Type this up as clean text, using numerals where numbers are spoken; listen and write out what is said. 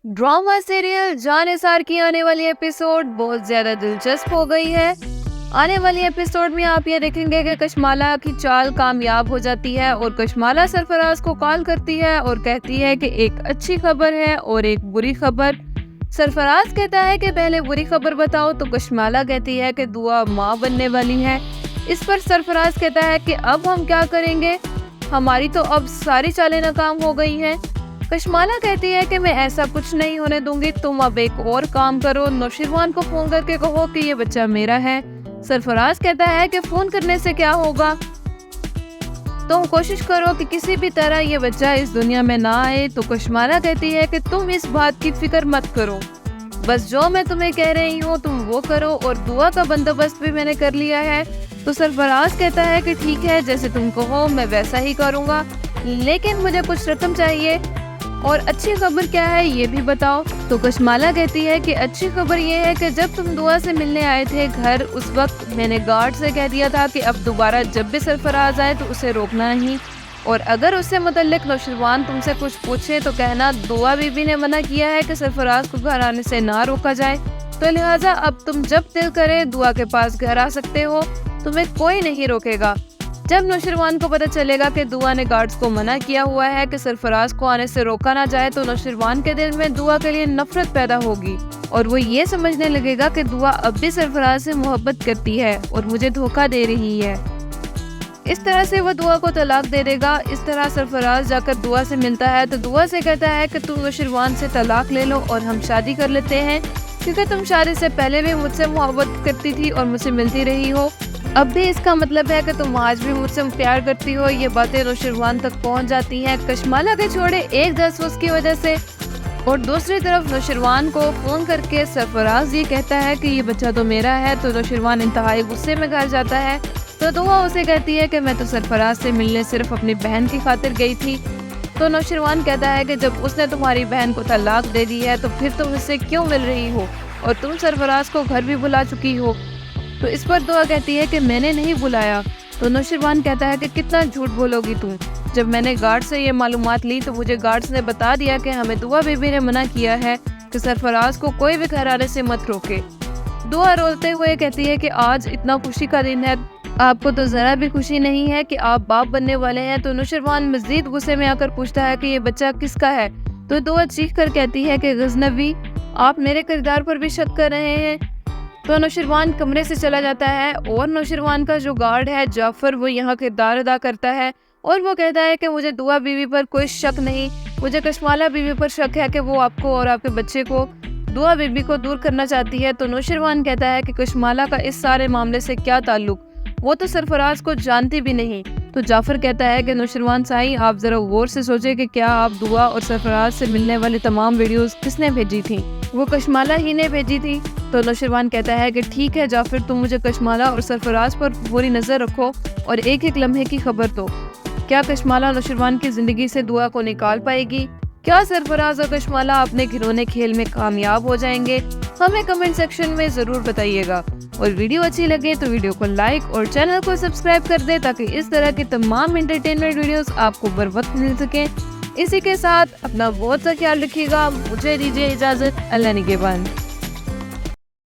Drama serial जानेसार की आने वाली एपिसोड बहुत ज्यादा दिलचस्प हो गई है। आने वाली एपिसोड में आप ये देखेंगे कि कशमाला की चाल कामयाब हो जाती है और कशमाला सरफराज को कॉल करती है और कहती है कि एक अच्छी खबर है और एक बुरी खबर। सरफराज कहता है कि पहले बुरी खबर बताओ, तो कशमाला कहती है कि दुआ माँ बनने वाली है। इस पर सरफराज कहता है कि अब हम क्या करेंगे, हमारी तो अब सारी चालें नाकाम हो गई हैं। कशमाला कहती है कि मैं ऐसा कुछ नहीं होने दूंगी, तुम अब एक और काम करो, नौशिरवान को फोन करके कहो कि ये बच्चा मेरा है। सरफराज कहता है कि फोन करने से क्या होगा, तुम कोशिश करो कि किसी भी तरह ये बच्चा इस दुनिया में ना आए। तो कशमाला कहती है कि तुम इस बात की फिक्र मत करो, बस जो मैं तुम्हें कह रही हूँ तुम वो करो, और दुआ का बंदोबस्त भी मैंने कर लिया है। तो सरफराज कहता है कि ठीक है, जैसे तुम कहो मैं वैसा ही करूँगा, लेकिन मुझे कुछ रकम चाहिए, और अच्छी खबर क्या है ये भी बताओ। तो कशमाला कहती है कि अच्छी खबर ये है कि जब तुम दुआ से मिलने आए थे घर, उस वक्त मैंने गार्ड से कह दिया था कि अब दोबारा जब भी सरफराज आए तो उसे रोकना नहीं, और अगर उससे मुतल्लिक नौशिरवान तुमसे कुछ पूछे तो कहना दुआ बीबी ने मना किया है कि सरफराज को घर आने से ना रोका जाए, तो लिहाजा अब तुम जब दिल करे दुआ के पास घर आ सकते हो, तुम्हें कोई नहीं रोकेगा। जब नौशिरवान को पता चलेगा कि दुआ ने गार्ड्स को मना किया हुआ है कि सरफराज को आने से रोका ना जाए, तो नौशिरवान के दिल में दुआ के लिए नफरत पैदा होगी और वो ये समझने लगेगा कि दुआ अब भी सरफराज से मोहब्बत करती है और मुझे धोखा दे रही है। इस तरह से वो दुआ को तलाक दे देगा। इस तरह सरफराज जाकर दुआ से मिलता है तो दुआ से कहता है कि तुम नौशिरवान से तलाक ले लो और हम शादी कर लेते हैं, क्योंकि तुम शादी से पहले भी मुझसे मोहब्बत करती थी और मुझसे मिलती रही हो, अब भी इसका मतलब है कि तुम आज भी मुझसे प्यार करती हो। ये बातें नौशिरवान तक पहुंच जाती हैं कशमाला के छोड़े एक जासूस की वजह से, और दूसरी तरफ नौशिरवान को फोन करके सरफराज ये कहता है कि ये बच्चा तो मेरा है। तो नौशिरवान इंतहाई गुस्से में घर जाता है। तो दुआ उसे कहती है कि मैं तो सरफराज से मिलने सिर्फ अपनी बहन की खातिर गई थी। तो नौशिरवान कहता है कि जब उसने तुम्हारी बहन को तलाक दे दी है तो फिर तुम उससे क्यों मिल रही हो, और तुम सरफराज को घर भी बुला चुकी हो। तो इस पर दुआ कहती है कि मैंने नहीं बुलाया। तो नौशिरवान कहता है कि कितना झूठ बोलोगी तुम, जब मैंने गार्ड से ये मालूमात ली तो मुझे गार्ड्स ने बता दिया कि हमें दुआ बीबी ने मना किया है कि सरफराज को कोई भी घर आने से मत रोके। दुआ रोते हुए कहती है कि आज इतना खुशी का दिन है, आपको तो जरा भी खुशी नहीं है कि आप बाप बनने वाले हैं। तो नौशिरवान मजीद गुस्से में आकर पूछता है कि ये बच्चा किसका है। तो दुआ चीख कर कहती है कि गजनबी, आप मेरे किरदार पर भी शक कर रहे हैं। तो नौशिरवान कमरे से चला जाता है और नौशिरवान का जो गार्ड है जाफर, वो यहाँ किरदार अदा करता है और वो कहता है कि मुझे दुआ बीवी पर कोई शक नहीं, मुझे कशमाला बीवी पर शक है कि वो आपको और आपके बच्चे को, दुआ बीबी को दूर करना चाहती है। तो नौशिरवान कहता है कि कशमाला का इस सारे मामले से क्या ताल्लुक, वो तो सरफराज को जानती भी नहीं। तो जाफर कहता है कि नौशिरवान साईं, आप जरा गौर से सोचे कि क्या आप दुआ और सरफराज से मिलने वाली तमाम वीडियोस किसने भेजी थी, वो कशमाला ही ने भेजी थी। तो नौशिरवान कहता है कि ठीक है जाफर, तुम मुझे कशमाला और सरफराज पर पूरी नजर रखो और एक एक लम्हे की खबर दो। क्या कशमाला नौशिरवान की जिंदगी से दुआ को निकाल पाएगी? क्या सरफराज और कशमाला अपने घिनौने खेल में कामयाब हो जाएंगे? हमें कमेंट सेक्शन में जरूर बताइएगा, और वीडियो अच्छी लगे तो वीडियो को लाइक और चैनल को सब्सक्राइब कर दे ताकि इस तरह की तमाम एंटरटेनमेंट वीडियोस आपको बर वक्त मिल सके। इसी के साथ अपना बहुत सा ख्याल रखिएगा। मुझे दीजिए इजाजत। अल्लाह निगहबान।